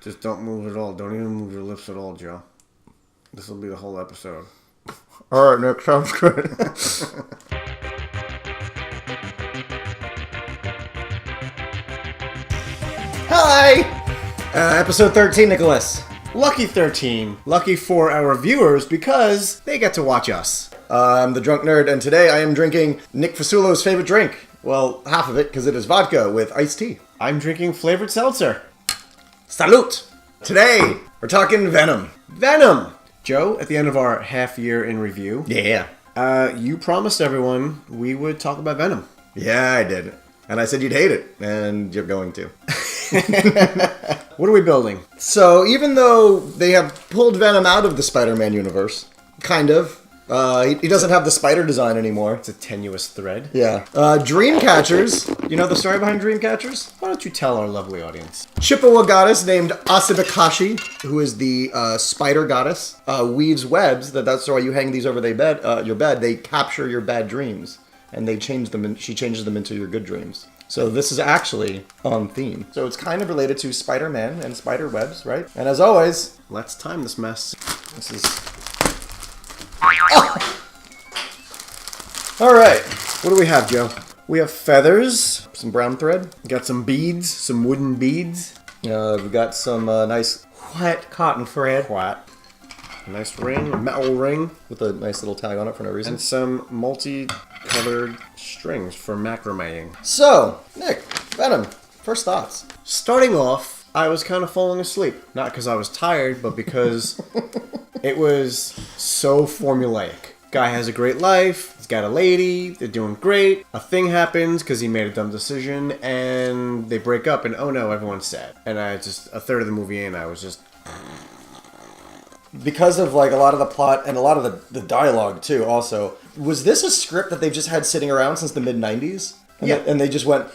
Just don't move at all. Don't even move your lips at all, Joe. This will be the whole episode. All right, Nick, sounds good. Hi! Episode 13, Nicholas. Lucky 13. Lucky for our viewers because they get to watch us. I'm the Drunk Nerd, and today I am drinking Nick Fasulo's favorite drink. Well, half of it, because it is vodka with iced tea. I'm drinking flavored seltzer. Salute! Today, we're talking Venom. Venom! Joe, at the end of our half year in review, Yeah. you promised everyone we would talk about Venom. Yeah, I did. And I said you'd hate it, and you're going to. What are we building? So, even though they have pulled Venom out of the Spider-Man universe, kind of, he doesn't have the spider design anymore. It's a tenuous thread. Yeah. Dreamcatchers. You know the story behind Dreamcatchers? Why don't you tell our lovely audience? Chippewa goddess named Asabakashi, who is the spider goddess, weaves webs. That's why you hang these over your bed. They capture your bad dreams, and they change them. She changes them into your good dreams. So this is actually on theme. So it's kind of related to Spider-Man and spider webs, right? And as always, Let's time this mess. this is. Oh! All right. What do we have, Joe? We have feathers, some brown thread. Got some beads, some wooden beads. We got some nice wet cotton thread. What? A nice ring, a metal ring, With a nice little tag on it for no reason. and some multi-colored strings for macrameing. So, Nick, Venom, first thoughts. Starting off, I was kind of falling asleep. Not because I was tired, but because it was so formulaic. Guy has a great life, he's got a lady, they're doing great. A thing happens because he made a dumb decision, and they break up, and oh no, everyone's sad. And a third of the movie in, I was just... Because of like a lot of the plot and a lot of the dialogue too, also. Was this a script that they've just had sitting around since the mid-90s? Yeah. And they just went...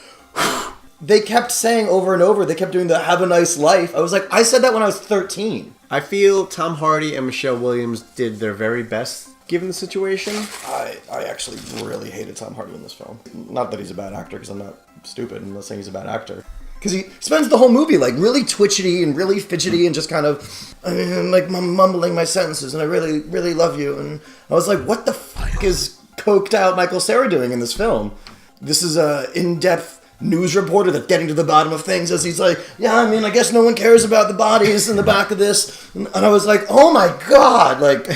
They kept saying over and over, they kept doing the have a nice life. I was like, I said that when I was 13. I feel Tom Hardy and Michelle Williams did their very best given the situation. I actually really hated Tom Hardy in this film. Not that he's a bad actor, because I'm not stupid. I'm not saying he's a bad actor. Because he spends the whole movie like really twitchy and really fidgety and just kind of like mumbling my sentences, and I really, really love you. And I was like, what the fuck is coked out Michael Cera doing in this film? This is a in-depth news reporter that's getting to the bottom of things as he's like, yeah, I mean, I guess no one cares about the bodies in the back of this. And I was like, oh my God, like...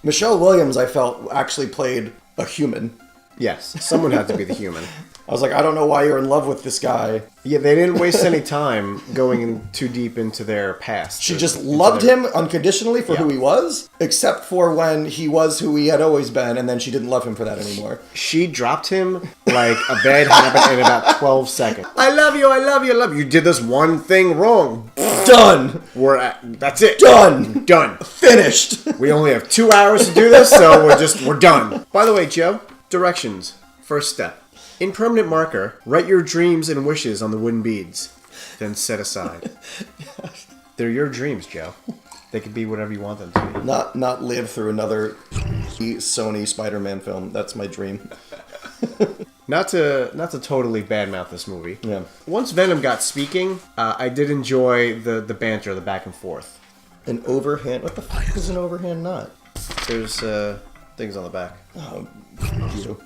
Michelle Williams, I felt, actually played a human. Yes, someone had to be the human. I was like, I don't know why you're in love with this guy. Yeah, they didn't waste any time going in too deep into their past. She just loved him unconditionally for who he was, except for when he was who he had always been, and then she didn't love him for that anymore. She dropped him like a bad habit in about 12 seconds. I love you, I love you, I love you. You did this one thing wrong. Done! That's it. Done! Done. Finished! We only have 2 hours to do this, so we're done. By the way, Joe, directions. First step. In permanent marker, write your dreams and wishes on the wooden beads. Then set aside. They're your dreams, Joe. They can be whatever you want them to be. Not live through another Sony Spider-Man film. That's my dream. Not to totally badmouth this movie. Yeah. Once Venom got speaking, I did enjoy the banter, the back and forth. An overhand... What the fuck is an overhand knot? There's things on the back. Oh, you.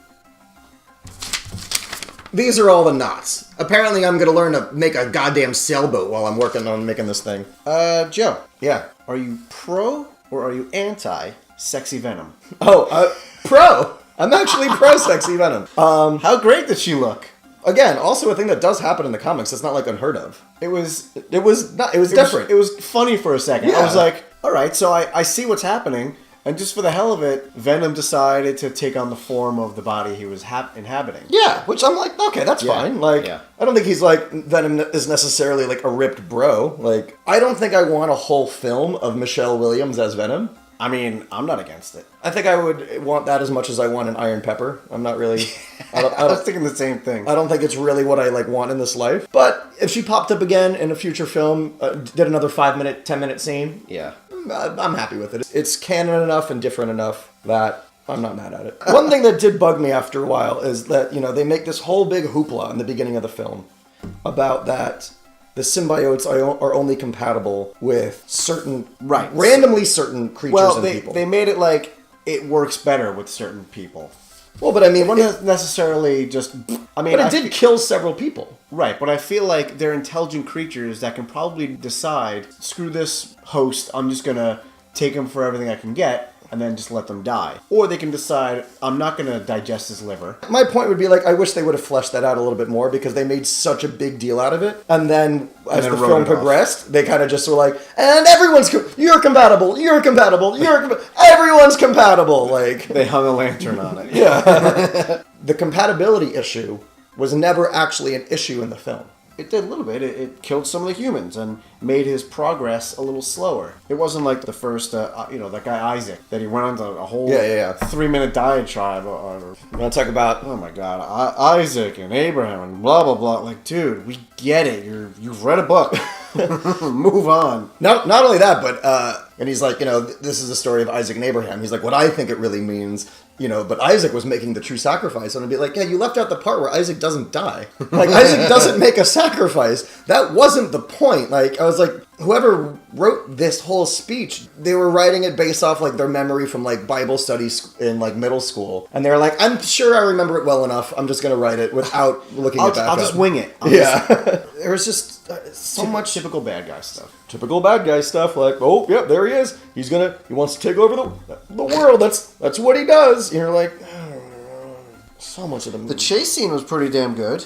These are all the knots. Apparently I'm gonna learn to make a goddamn sailboat while I'm working on making this thing. Joe. Yeah. Are you pro or are you anti Sexy Venom? Oh, pro! I'm actually pro Sexy Venom. How great did she look? Again, also a thing that does happen in the comics. It's not like unheard of. It was different. It was funny for a second. Yeah. I was like, all right, so I see what's happening. And just for the hell of it, Venom decided to take on the form of the body he was inhabiting. Yeah, which I'm like, okay, that's fine. Like, I don't think he's like, Venom is necessarily like a ripped bro. Like, I don't think I want a whole film of Michelle Williams as Venom. I mean, I'm not against it. I think I would want that as much as I want an Iron Pepper. I'm not really... I was thinking the same thing. I don't think it's really what I like want in this life. But if she popped up again in a future film, did another 5-minute, 10-minute scene, yeah, I'm happy with it. It's canon enough and different enough that I'm not mad at it. One thing that did bug me after a while is that, you know, they make this whole big hoopla in the beginning of the film. about that the symbiotes are only compatible with certain, Right. randomly certain creatures and people. They made it like it works better with certain people. Well, but I mean, It wasn't necessarily just. I mean, but it did kill several people. Right, but I feel like they're intelligent creatures that can probably decide, screw this host, I'm just gonna take him for everything I can get, and then just let them die. Or they can decide, I'm not gonna digest his liver. My point would be like, I wish they would have fleshed that out a little bit more because they made such a big deal out of it. And then as the film progressed, they kind of just were like, and you're compatible, everyone's compatible. Like, They hung a lantern on it. yeah. The compatibility issue was never actually an issue in the film. It did a little bit. It killed some of the humans and made his progress a little slower. It wasn't like the first, that guy Isaac, that he went on to a whole 3-minute diatribe. You want to talk about... Oh my God, Isaac and Abraham and blah, blah, blah. Like, dude, we get it. You've read a book. Move on. Not only that, but... and he's like, this is the story of Isaac and Abraham. He's like, what I think it really means... but Isaac was making the true sacrifice. And I'd be like, yeah, you left out the part where Isaac doesn't die. Like, Isaac doesn't make a sacrifice. That wasn't the point. Like, I was like, whoever wrote this whole speech, they were writing it based off, like, their memory from, like, Bible studies in, like, middle school. And they were like, I'm sure I remember it well enough. I'm just going to write it without looking it back I'll just wing it. There was just so much... Typical bad guy stuff. Typical bad guy stuff, like, oh, yep, there he is. He wants to take over the world. That's what he does. And you're like, so much of the movie. The chase scene was pretty damn good.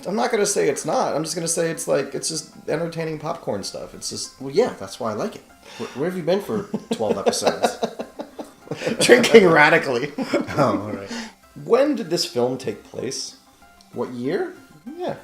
I'm not going to say it's not. I'm just going to say it's like, it's just entertaining popcorn stuff. It's just... Well, yeah, that's why I like it. Where have you been for 12 episodes? Drinking radically. Oh, all right. When did this film take place? What year? Yeah.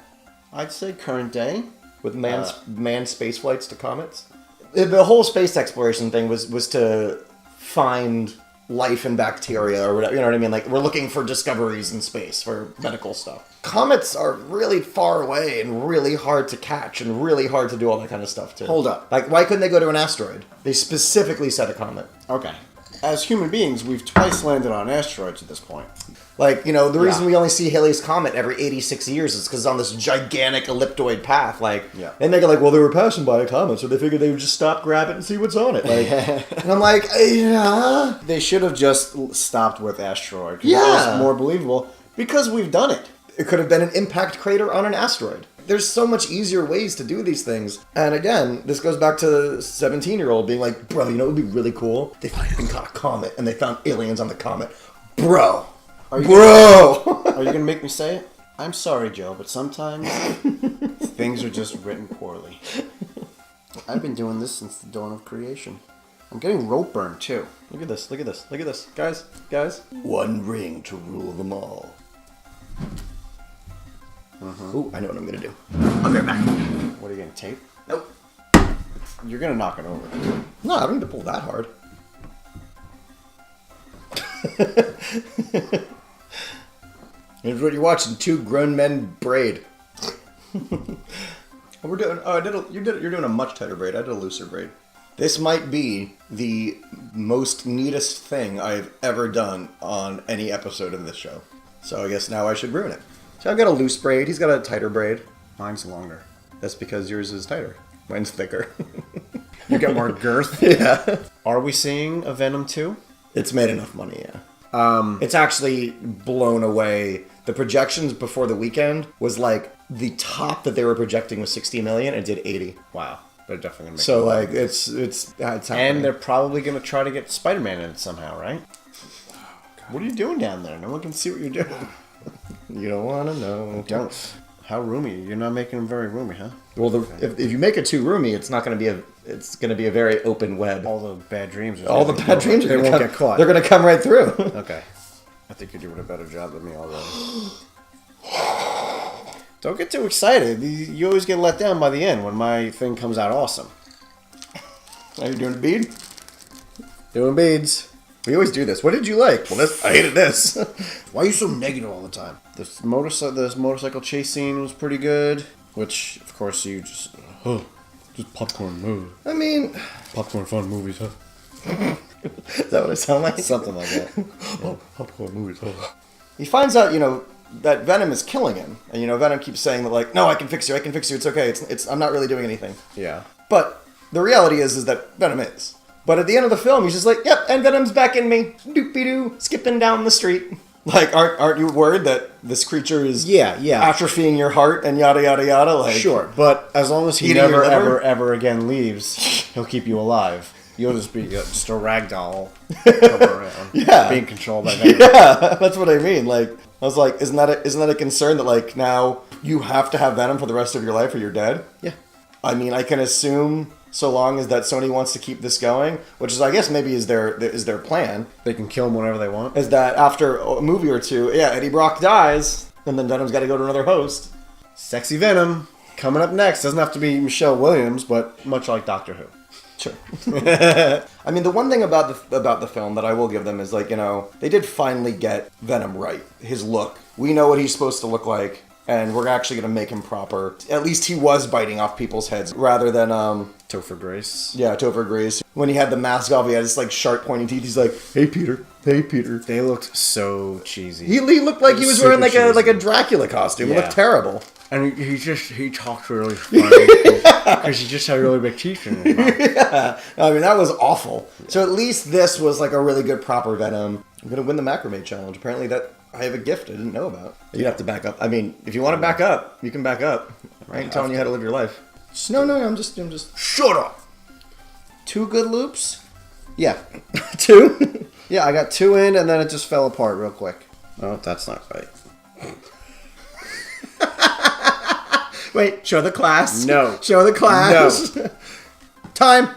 I'd say current day. With manned space flights to comets? The whole space exploration thing was to find life and bacteria or whatever, you know what I mean? Like, we're looking for discoveries in space for medical stuff. Comets are really far away and really hard to catch and really hard to do all that kind of stuff, too. Hold up. Like, why couldn't they go to an asteroid? They specifically said a comet. Okay. As human beings, we've twice landed on asteroids at this point. Like, the reason we only see Halley's Comet every 86 years is because it's on this gigantic elliptoid path. Like, they make it like, well, they were passing by a comet, so they figured they would just stop, grab it, and see what's on it. Like, and I'm like, yeah. They should have just stopped with asteroid. Yeah. It was more believable because we've done it. It could have been an impact crater on an asteroid. There's so much easier ways to do these things. And again, this goes back to the 17-year-old being like, bro, it would be really cool? They fucking caught a comet, and they found aliens on the comet. Bro! Are you going to make me say it? I'm sorry, Joe, but sometimes things are just written poorly. I've been doing this since the dawn of creation. I'm getting rope burn, too. Look at this, look at this, look at this. Guys. One ring to rule them all. Ooh, I know what I'm going to do. I'll be right back. What are you going to tape? Nope. You're going to knock it over. No, I don't need to pull that hard. Here's what you're watching: two grown men braid. We're doing. Oh, you're doing a much tighter braid. I did a looser braid. This might be the most neatest thing I've ever done on any episode of this show. So I guess now I should ruin it. So I've got a loose braid. He's got a tighter braid. Mine's longer. That's because yours is tighter. Mine's thicker. You got more girth. Yeah. Are we seeing a Venom 2? It's made enough money, yeah. It's actually blown away. The projections before the weekend was like the top that they were projecting was 60 million and it did 80. Wow. They're definitely going to make so like it's happening. And they're probably going to try to get Spider-Man in it somehow, right? What are you doing down there? No one can see what you're doing. You don't want to know. Don't. How roomy? You're not making them very roomy, huh? Well, if you make it too roomy, it's not going to be it's going to be a very open web. All the bad dreams. All the bad dreams they won't get caught. They're going to come right through. Okay. I think you're doing a better job than me already. Don't get too excited. You always get let down by the end when my thing comes out awesome. Are you doing a bead? Doing beads. We always do this. What did you like? Well, I hated this. Why are you so negative all the time? This motorcycle chase scene was pretty good. Which, of course, you just popcorn movie. I mean... Popcorn fun movies, huh? Is that what I sound like? Something like that. Oh, popcorn movies, huh? He finds out, that Venom is killing him. And, Venom keeps saying that, like, no, I can fix you, it's okay, I'm not really doing anything. Yeah. But the reality is that Venom is. But at the end of the film, he's just like, yep, and Venom's back in me, doopy-doo, skipping down the street. Like, aren't you worried that this creature is atrophying your heart and yada, yada, yada? Like, sure, but as long as he never, ever again leaves, he'll keep you alive. You'll just be just a ragdoll being controlled by Venom. Yeah, that's what I mean. Like, I was like, isn't that a concern that, like, now you have to have Venom for the rest of your life or you're dead? Yeah. I mean, I can assume so long as that Sony wants to keep this going, which is, I guess, maybe is their plan. They can kill him whenever they want. Is that after a movie or two, Eddie Brock dies, and then Venom's got to go to another host. Sexy Venom coming up next. Doesn't have to be Michelle Williams, but much like Doctor Who. Sure. I mean, the one thing about the film that I will give them is, like, they did finally get Venom right. His look. We know what he's supposed to look like, and we're actually going to make him proper. At least he was biting off people's heads rather than Topher Grace. Yeah, Topher Grace. When he had the mask off, he had this, like, sharp pointy teeth. He's like, "Hey, Peter. Hey, Peter." They looked so cheesy. He looked like he was wearing like a Dracula costume. Yeah. It looked terrible. And he talked really funny because he just had really big teeth in his mouth. Yeah, I mean, that was awful. So at least this was like a really good proper Venom. I'm gonna win the macrame challenge. Apparently, that I have a gift I didn't know about. You'd have to back up. I mean, if you want to back up, you can back up. I ain't telling you how to live your life. No, I'm just. Shut up. 2 good loops. Yeah, 2. Yeah, I got 2 in, and then it just fell apart real quick. Oh, that's not right. Wait, show the class. No. Show the class. No. Time.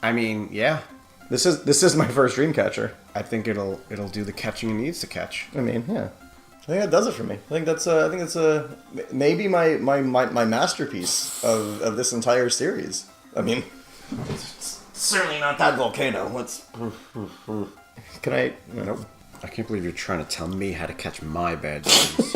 I mean, yeah. This is my first Dreamcatcher. I think it'll do the catching it needs to catch. I mean, yeah. I think that does it for me. I think that's maybe my masterpiece of this entire series. I mean, it's certainly not that volcano. Can I? Nope. I can't believe you're trying to tell me how to catch my bad dreams.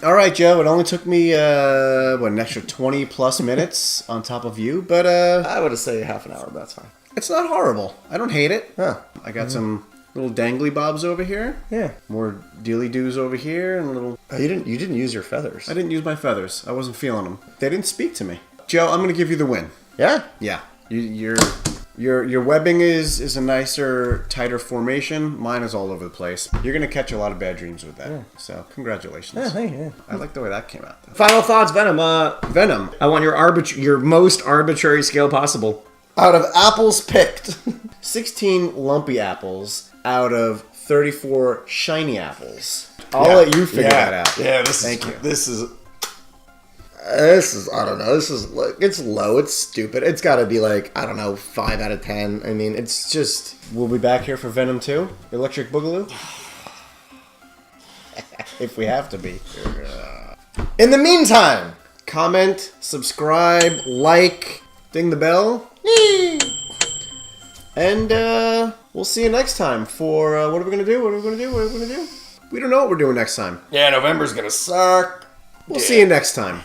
All right, Joe. It only took me an extra 20 plus minutes on top of you, but I would have said half an hour, but that's fine. It's not horrible. I don't hate it. Huh. I got some little dangly bobs over here. Yeah. More dealy doos over here, and a little. Oh, you didn't use your feathers. I didn't use my feathers. I wasn't feeling them. They didn't speak to me. Joe, I'm gonna give you the win. Yeah. Yeah. Your webbing is a nicer, tighter formation. Mine is all over the place. You're gonna catch a lot of bad dreams with that. Yeah. So congratulations. Yeah. I like the way that came out, though. Final thoughts, Venom. Venom. I want your most arbitrary scale possible. Out of apples picked. 16 lumpy apples out of 34 shiny apples. I'll let you figure that out. Yeah, Thank you. This is I don't know. This is like, it's low. It's stupid. It's got to be like, I don't know, 5 out of 10. I mean, it's just. We'll be back here for Venom 2, Electric Boogaloo. If we have to be. In the meantime, comment, subscribe, like, ding the bell. And we'll see you next time for what are we gonna do? We don't know what we're doing next time. Yeah, November's gonna suck. We'll see you next time.